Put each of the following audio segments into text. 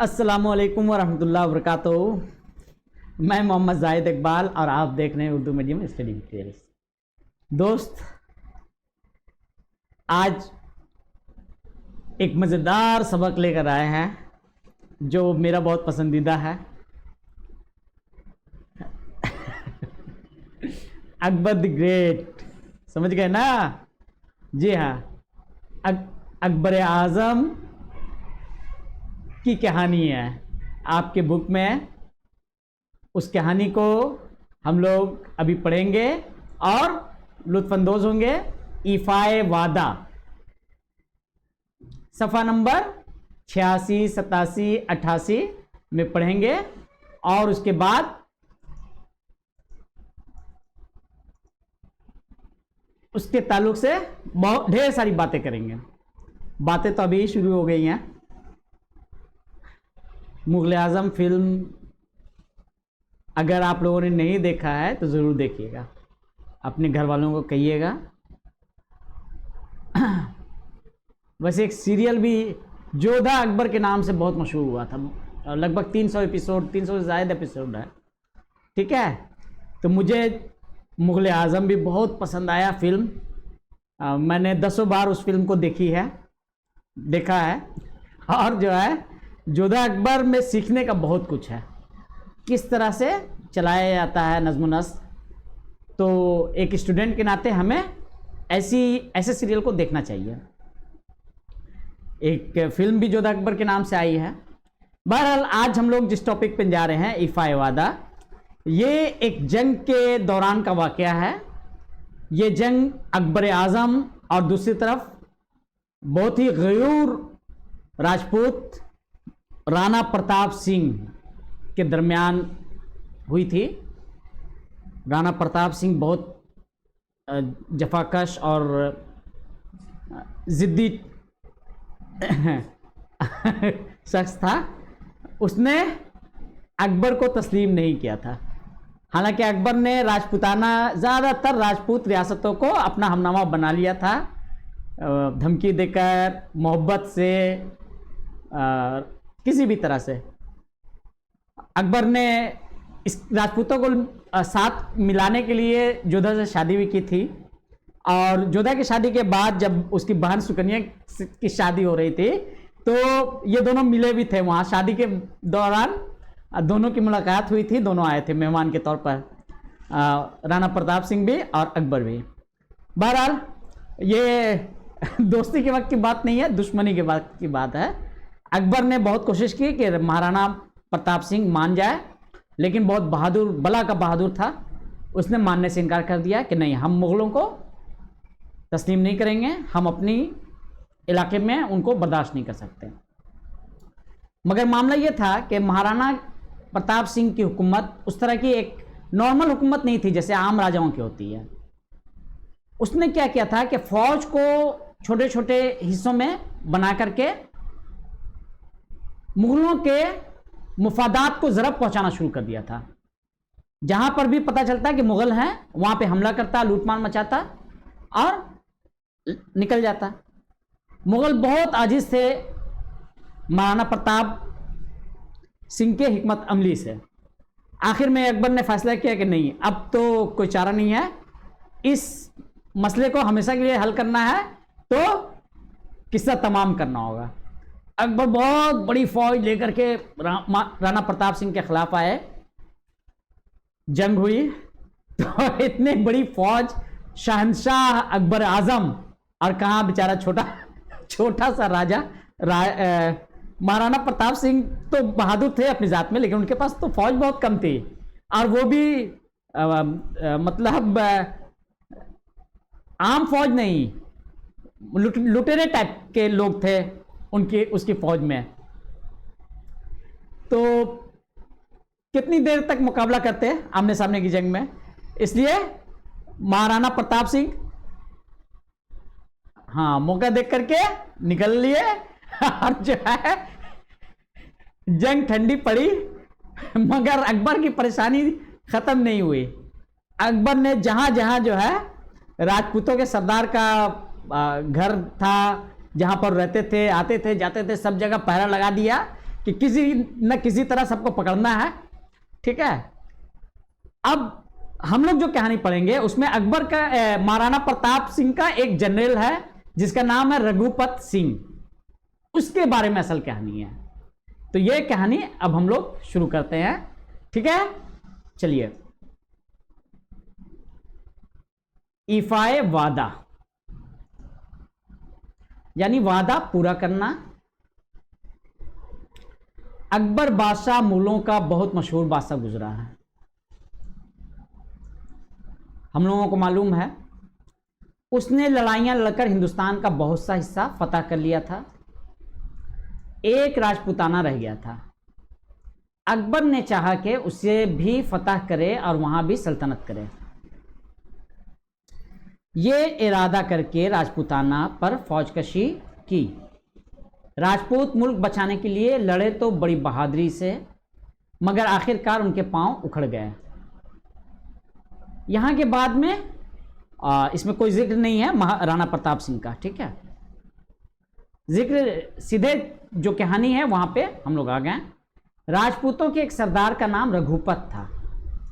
अस्सलामुअलैकुम वरहमतुल्लाहि वबरकातुहू। मैं मोहम्मद जाहिद इकबाल और आप देख रहे हैं उर्दू मीडियम स्टडी डिटेल्स। दोस्त, आज एक मज़ेदार सबक लेकर आए हैं जो मेरा बहुत पसंदीदा है। अकबर द ग्रेट, समझ गए ना? जी हाँ, अकबर आज़म की कहानी है आपके बुक में। उस कहानी को हम लोग अभी पढ़ेंगे और लुत्फ़अंदोज़ होंगे। ईफ़ाए वादा, सफ़ा नंबर 86, 87, 88 में पढ़ेंगे और उसके बाद उसके ताल्लुक से बहुत ढेर सारी बातें करेंगे। बातें तो अभी शुरू हो गई हैं। मुग़ल आज़म फिल्म अगर आप लोगों ने नहीं देखा है तो ज़रूर देखिएगा, अपने घर वालों को कहिएगा। वैसे एक सीरियल भी जोधा अकबर के नाम से बहुत मशहूर हुआ था, लगभग 300 एपिसोड, 300 से ज़्यादा एपिसोड है। ठीक है, तो मुझे मुग़ल आज़म भी बहुत पसंद आया फिल्म। मैंने 10 बार उस फिल्म को देखा है। और जो है जोधा अकबर में सीखने का बहुत कुछ है, किस तरह से चलाया जाता है नज़्म नस्र। तो एक स्टूडेंट के नाते हमें ऐसे सीरियल को देखना चाहिए। एक फिल्म भी जोधा अकबर के नाम से आई है। बहरहाल आज हम लोग जिस टॉपिक पे जा रहे हैं, ईफ़ाए वादा, ये एक जंग के दौरान का वाक़या है। ये जंग अकबर आज़म और दूसरी तरफ बहुत ही गयूर राजपूत राणा प्रताप सिंह के दरमियान हुई थी। राणा प्रताप सिंह बहुत जफाकश और ज़िद्दी शख्स था। उसने अकबर को तस्लीम नहीं किया था। हालांकि अकबर ने ज़्यादातर राजपूत रियासतों को अपना हमनामा बना लिया था, धमकी देकर, मोहब्बत से, किसी भी तरह से। अकबर ने इस राजपूतों को साथ मिलाने के लिए जोधा से शादी भी की थी। और जोधा की शादी के बाद जब उसकी बहन सुकन्या की शादी हो रही थी तो ये दोनों मिले भी थे वहाँ। शादी के दौरान दोनों की मुलाकात हुई थी, दोनों आए थे मेहमान के तौर पर, राणा प्रताप सिंह भी और अकबर भी। बहरहाल ये दोस्ती के वक्त की बात नहीं है, दुश्मनी के वक्त की बात है। अकबर ने बहुत कोशिश की कि महाराणा प्रताप सिंह मान जाए, लेकिन बहुत बहादुर, बला का बहादुर था। उसने मानने से इनकार कर दिया कि नहीं, हम मुग़लों को तस्लीम नहीं करेंगे, हम अपनी इलाके में उनको बर्दाश्त नहीं कर सकते। मगर मामला ये था कि महाराणा प्रताप सिंह की हुकूमत उस तरह की एक नॉर्मल हुकूमत नहीं थी जैसे आम राजाओं की होती है। उसने क्या किया था कि फौज को छोटे छोटे हिस्सों में बना करके मुग़लों के मुफादात को ज़रब पहुंचाना शुरू कर दिया था। जहां पर भी पता चलता है कि मुग़ल हैं, वहां पे हमला करता, लूटमार मचाता और निकल जाता। मुग़ल बहुत आजिज़ थे महाराणा प्रताप सिंह के हिकमत अमली से। आखिर में अकबर ने फैसला किया कि नहीं, अब तो कोई चारा नहीं है, इस मसले को हमेशा के लिए हल करना है तो किस्सा तमाम करना होगा। अकबर बहुत बड़ी फौज लेकर के राणा प्रताप सिंह के खिलाफ आए। जंग हुई तो इतनी बड़ी फौज, शहंशाह अकबर आज़म, और कहाँ बेचारा छोटा सा राजा महाराणा प्रताप सिंह तो बहादुर थे अपनी ज़ात में, लेकिन उनके पास तो फौज बहुत कम थी। और वो भी मतलब आम फौज नहीं, लुटेरे टाइप के लोग थे उसकी फौज में। तो कितनी देर तक मुकाबला करते आमने सामने की जंग में। इसलिए महाराणा प्रताप सिंह हाँ मौका देख करके निकल लिए। और जो है जंग ठंडी पड़ी, मगर अकबर की परेशानी खत्म नहीं हुई। अकबर ने जहां जहां जो है राजपूतों के सरदार का घर था, जहाँ पर रहते थे, आते थे, जाते थे, सब जगह पहरा लगा दिया कि किसी न किसी तरह सबको पकड़ना है। ठीक है, अब हम लोग जो कहानी पढ़ेंगे उसमें अकबर का महाराणा प्रताप सिंह का एक जनरल है जिसका नाम है रघुपत सिंह, उसके बारे में असल कहानी है। तो ये कहानी अब हम लोग शुरू करते हैं। ठीक है, चलिए। इफाए वादा यानी वादा पूरा करना। अकबर बादशाह मुगलों का बहुत मशहूर बादशाह गुजरा है, हम लोगों को मालूम है। उसने लड़ाइयां लड़कर हिंदुस्तान का बहुत सा हिस्सा फतह कर लिया था, एक राजपूताना रह गया था। अकबर ने चाहा कि उसे भी फतह करे और वहां भी सल्तनत करे। ये इरादा करके राजपूताना पर फौजकशी की। राजपूत मुल्क बचाने के लिए लड़े तो बड़ी बहादुरी से, मगर आखिरकार उनके पांव उखड़ गए। यहां के बाद में इसमें कोई जिक्र नहीं है महाराणा प्रताप सिंह का। ठीक है, जिक्र सीधे जो कहानी है वहां पे हम लोग आ गए। राजपूतों के एक सरदार का नाम रघुपत था।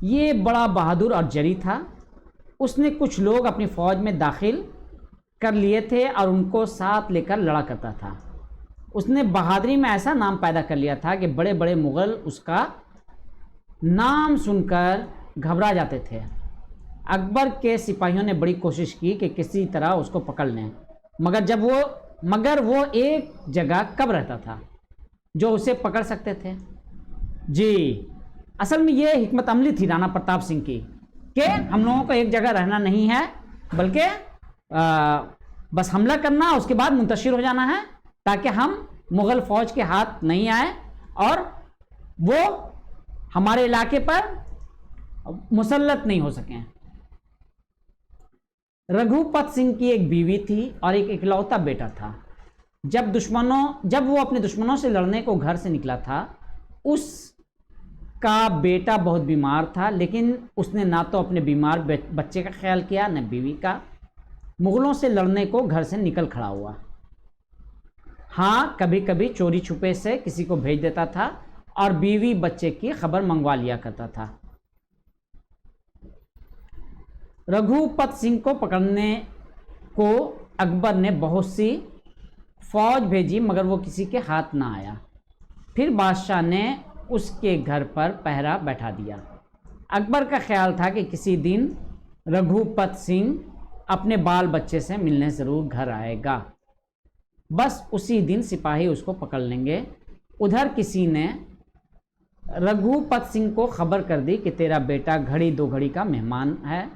ये बड़ा बहादुर और जरी था। उसने कुछ लोग अपनी फौज में दाखिल कर लिए थे और उनको साथ लेकर लड़ा करता था। उसने बहादुरी में ऐसा नाम पैदा कर लिया था कि बड़े बड़े मुगल उसका नाम सुनकर घबरा जाते थे। अकबर के सिपाहियों ने बड़ी कोशिश की कि किसी तरह उसको पकड़ लें, मगर वो एक जगह कब रहता था जो उसे पकड़ सकते थे। जी, असल में ये हिकमत अमली थी राणा प्रताप सिंह की कि हम लोगों को एक जगह रहना नहीं है, बल्कि बस हमला करना, उसके बाद मुंतशिर हो जाना है ताकि हम मुगल फौज के हाथ नहीं आए और वो हमारे इलाके पर मुसल्लत नहीं हो सकें। रघुपत सिंह की एक बीवी थी और एक इकलौता बेटा था। जब वो अपने दुश्मनों से लड़ने को घर से निकला था, उसका बेटा बहुत बीमार था, लेकिन उसने ना तो अपने बीमार बच्चे का ख्याल किया न बीवी का। मुगलों से लड़ने को घर से निकल खड़ा हुआ। हाँ, कभी कभी चोरी छुपे से किसी को भेज देता था और बीवी बच्चे की खबर मंगवा लिया करता था। रघुपत सिंह को पकड़ने को अकबर ने बहुत सी फौज भेजी, मगर वो किसी के हाथ ना आया। फिर बादशाह ने उसके घर पर पहरा बैठा दिया। अकबर का ख्याल था कि किसी दिन रघुपत सिंह अपने बाल बच्चे से मिलने ज़रूर घर आएगा, बस उसी दिन सिपाही उसको पकड़ लेंगे। उधर किसी ने रघुपत सिंह को खबर कर दी कि तेरा बेटा घड़ी दो घड़ी का मेहमान है,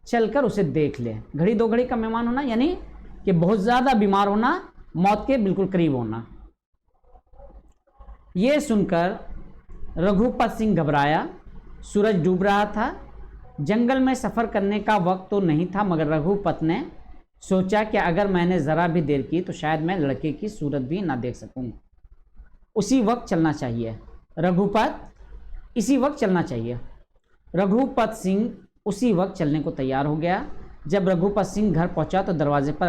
चलकर उसे देख ले। घड़ी दो घड़ी का मेहमान होना यानी कि बहुत ज़्यादा बीमार होना, मौत के बिल्कुल करीब होना। ये सुनकर रघुपत सिंह घबराया। सूरज डूब रहा था। जंगल में सफ़र करने का वक्त तो नहीं था, मगर रघुपत ने सोचा कि अगर मैंने ज़रा भी देर की तो शायद मैं लड़के की सूरत भी ना देख सकूं। उसी वक्त चलना चाहिए इसी वक्त चलना चाहिए। रघुपत सिंह उसी वक्त चलने को तैयार हो गया। जब रघुपत सिंह घर पहुंचा तो दरवाजे पर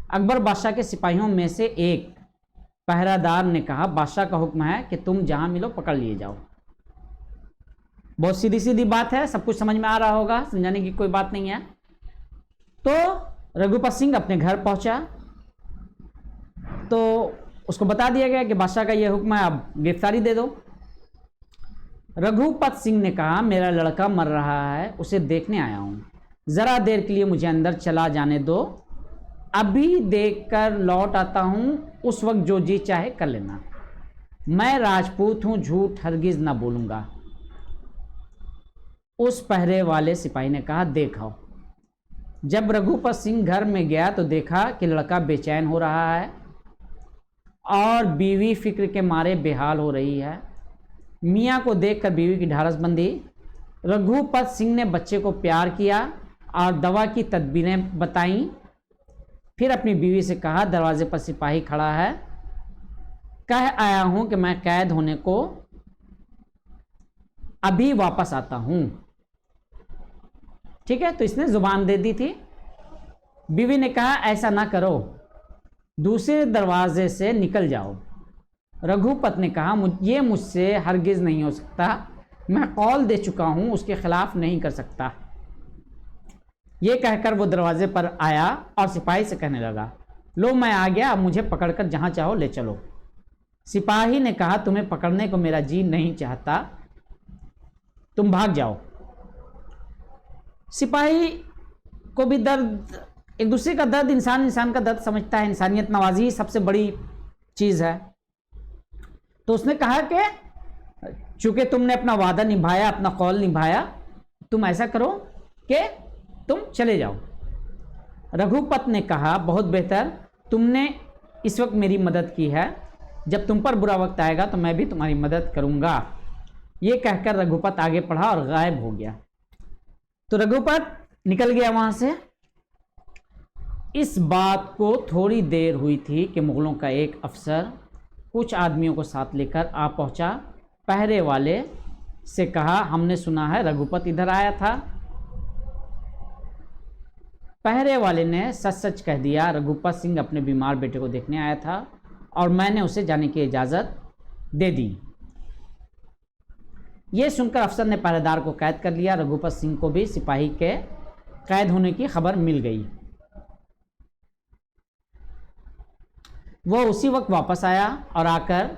अकबर बादशाह के सिपाहियों में से एक पहरादार ने कहा, बादशाह का हुक्म है कि तुम जहां मिलो पकड़ लिए जाओ। बहुत सीधी सीधी बात है, सब कुछ समझ में आ रहा होगा, समझाने की कोई बात नहीं है। तो रघुपत सिंह अपने घर पहुंचा तो उसको बता दिया गया कि बादशाह का यह हुक्म है, अब गिरफ्तारी दे दो। रघुपत सिंह ने कहा, मेरा लड़का मर रहा है, उसे देखने आया हूं, ज़रा देर के लिए मुझे अंदर चला जाने दो, अभी देखकर लौट आता हूं, उस वक्त जो जी चाहे कर लेना। मैं राजपूत हूं, झूठ हरगिज ना बोलूंगा। उस पहरे वाले सिपाही ने कहा, देखो। जब रघुपत सिंह घर में गया तो देखा कि लड़का बेचैन हो रहा है और बीवी फिक्र के मारे बेहाल हो रही है। मियाँ को देखकर बीवी की ढाढ़स बंधी। रघुपत सिंह ने बच्चे को प्यार किया और दवा की तदबीरें बताईं। फिर अपनी बीवी से कहा, दरवाजे पर सिपाही खड़ा है, कह आया हूं कि मैं कैद होने को अभी वापस आता हूं। ठीक है, तो इसने जुबान दे दी थी। बीवी ने कहा, ऐसा ना करो, दूसरे दरवाजे से निकल जाओ। रघुपत ने कहा, ये मुझसे हरगिज़ नहीं हो सकता, मैं कौल दे चुका हूँ, उसके खिलाफ नहीं कर सकता। ये कहकर वो दरवाजे पर आया और सिपाही से कहने लगा, लो मैं आ गया, अब मुझे पकड़कर जहाँ चाहो ले चलो। सिपाही ने कहा, तुम्हें पकड़ने को मेरा जी नहीं चाहता, तुम भाग जाओ। सिपाही को भी दर्द, एक दूसरे का दर्द, इंसान का दर्द समझता है, इंसानियत नवाजी सबसे बड़ी चीज़ है। तो उसने कहा कि चूंकि तुमने अपना वादा निभाया, अपना कौल निभाया, तुम ऐसा करो कि तुम चले जाओ। रघुपत ने कहा, बहुत बेहतर, तुमने इस वक्त मेरी मदद की है, जब तुम पर बुरा वक्त आएगा तो मैं भी तुम्हारी मदद करूंगा। ये कहकर रघुपत आगे बढ़ा और गायब हो गया। तो रघुपत निकल गया वहां से। इस बात को थोड़ी देर हुई थी कि मुगलों का एक अफसर कुछ आदमियों को साथ लेकर आ पहुंचा। पहरे वाले से कहा, हमने सुना है रघुपत इधर आया था। पहरे वाले ने सच सच कह दिया, रघुपत सिंह अपने बीमार बेटे को देखने आया था और मैंने उसे जाने की इजाज़त दे दी। यह सुनकर अफसर ने पहरेदार को कैद कर लिया। रघुपत सिंह को भी सिपाही के कैद होने की खबर मिल गई। वो उसी वक्त वापस आया और आकर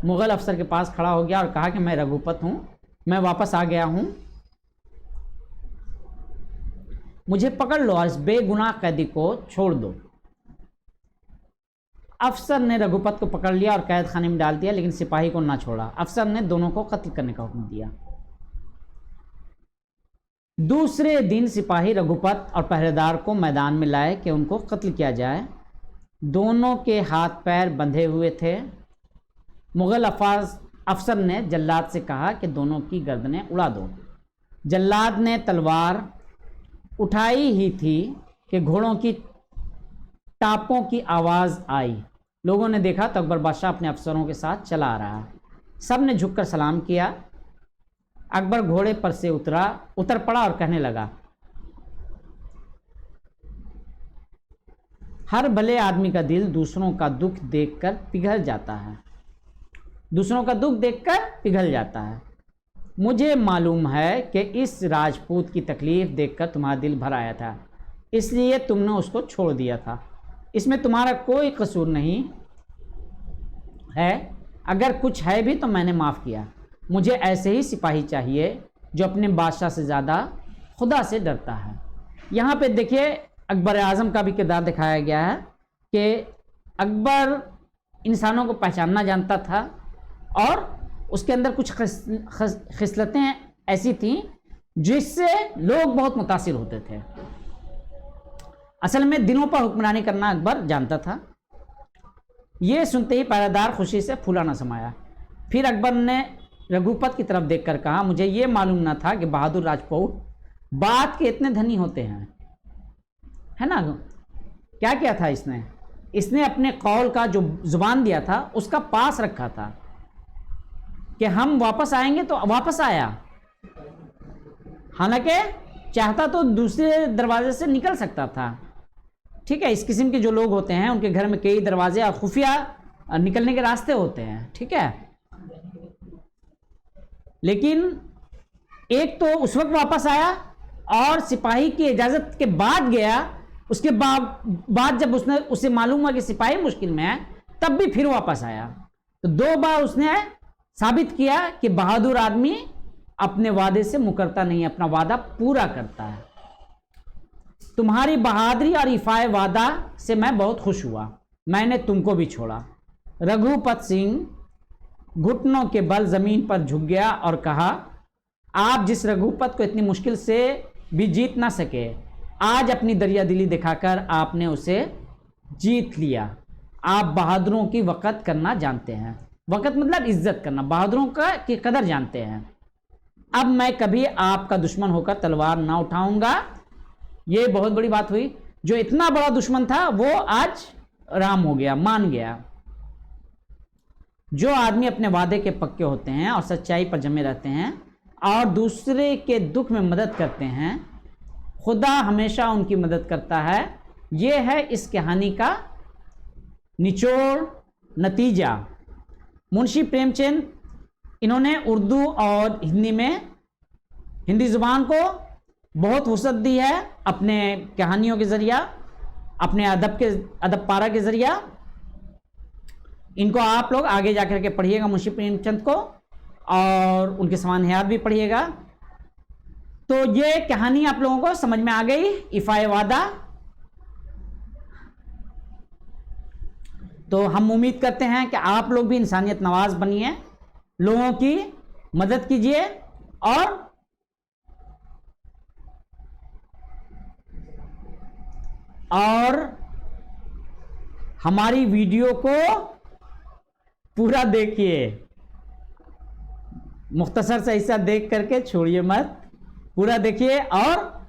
मुग़ल अफसर के पास खड़ा हो गया और कहा कि मैं रघुपत हूँ, मैं वापस आ गया हूँ, मुझे पकड़ लो और इस बेगुनाह कैदी को छोड़ दो। अफसर ने रघुपत को पकड़ लिया और कैद खाने में डाल दिया, लेकिन सिपाही को ना छोड़ा। अफसर ने दोनों को कत्ल करने का हुक्म दिया। दूसरे दिन सिपाही रघुपत और पहरेदार को मैदान में लाए कि उनको कत्ल किया जाए। दोनों के हाथ पैर बंधे हुए थे। मुग़ल अफसर ने जल्लाद से कहा कि दोनों की गर्दनें उड़ा दो। जल्लाद ने तलवार उठाई ही थी कि घोड़ों की टापों की आवाज़ आई। लोगों ने देखा तो अकबर बादशाह अपने अफसरों के साथ चला आ रहा। सब ने झुककर सलाम किया। अकबर घोड़े पर से उतर पड़ा और कहने लगा, हर भले आदमी का दिल दूसरों का दुख देखकर पिघल जाता है, दूसरों का दुख देखकर पिघल जाता है। मुझे मालूम है कि इस राजपूत की तकलीफ देखकर तुम्हारा दिल भर आया था, इसलिए तुमने उसको छोड़ दिया था। इसमें तुम्हारा कोई कसूर नहीं है, अगर कुछ है भी तो मैंने माफ़ किया। मुझे ऐसे ही सिपाही चाहिए जो अपने बादशाह से ज़्यादा खुदा से डरता है। यहाँ पे देखिए अकबर आज़म का भी किरदार दिखाया गया है कि अकबर इंसानों को पहचानना जानता था और उसके अंदर कुछ खिसलतें ऐसी थीं जिससे लोग बहुत मुतासिर होते थे। असल में दिनों पर हुक्मरानी करना अकबर जानता था। ये सुनते ही पहरेदार खुशी से फूला न समाया। फिर अकबर ने रघुपत की तरफ देखकर कहा, मुझे ये मालूम न था कि बहादुर राजपूत बात के इतने धनी होते हैं, है ना। क्या किया था इसने अपने कौल का जो जुबान दिया था उसका पास रखा था कि हम वापस आएंगे, तो वापस आया। हालांकि चाहता तो दूसरे दरवाजे से निकल सकता था। ठीक है, इस किस्म के जो लोग होते हैं उनके घर में कई दरवाजे और खुफिया निकलने के रास्ते होते हैं। ठीक है, लेकिन एक तो उस वक्त वापस आया और सिपाही की इजाज़त के बाद गया। उसके बाद जब उसे मालूम हुआ कि सिपाही मुश्किल में है, तब भी फिर वापस आया। तो 2 बार उसने साबित किया कि बहादुर आदमी अपने वादे से मुकरता नहीं, अपना वादा पूरा करता है। तुम्हारी बहादुरी और इफ़ाए वादा से मैं बहुत खुश हुआ, मैंने तुमको भी छोड़ा। रघुपत सिंह घुटनों के बल जमीन पर झुक गया और कहा, आप जिस रघुपत को इतनी मुश्किल से भी जीत ना सके, आज अपनी दरिया दिली दिखाकर आपने उसे जीत लिया। आप बहादुरों की वक़्त करना जानते हैं। वक़्त मतलब इज्जत करना, बहादुरों की कदर जानते हैं। अब मैं कभी आपका दुश्मन होकर तलवार ना उठाऊंगा। ये बहुत बड़ी बात हुई। जो इतना बड़ा दुश्मन था वो आज राम हो गया, मान गया। जो आदमी अपने वादे के पक्के होते हैं और सच्चाई पर जमे रहते हैं और दूसरे के दुख में मदद करते हैं, खुदा हमेशा उनकी मदद करता है। यह है इस कहानी का निचोड़ नतीजा। मुंशी प्रेमचंद, इन्होंने उर्दू और हिंदी में हिंदी ज़ुबान को बहुत वुसअत दी है अपने कहानियों के ज़रिया, अपने अदब पारा के ज़रिया। इनको आप लोग आगे जाकर के पढ़िएगा, मुंशी प्रेमचंद को, और उनके समान हयात भी पढ़िएगा। तो ये कहानी आप लोगों को समझ में आ गई, इफ़ाए वादा। तो हम उम्मीद करते हैं कि आप लोग भी इंसानियत नवाज बनिए, लोगों की मदद कीजिए और हमारी वीडियो को पूरा देखिए, मुख्तसर से हिस्सा देख करके छोड़िए मत, पूरा देखिए और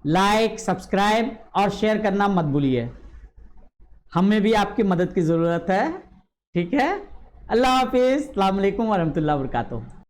लाइक, सब्सक्राइब और शेयर करना मत भूलिए। हमें भी आपकी मदद की ज़रूरत है, ठीक है। अल्लाह हाफिज़, अस्सलाम वालेकुम वरहमतुल्लाहि वबरकातुहू।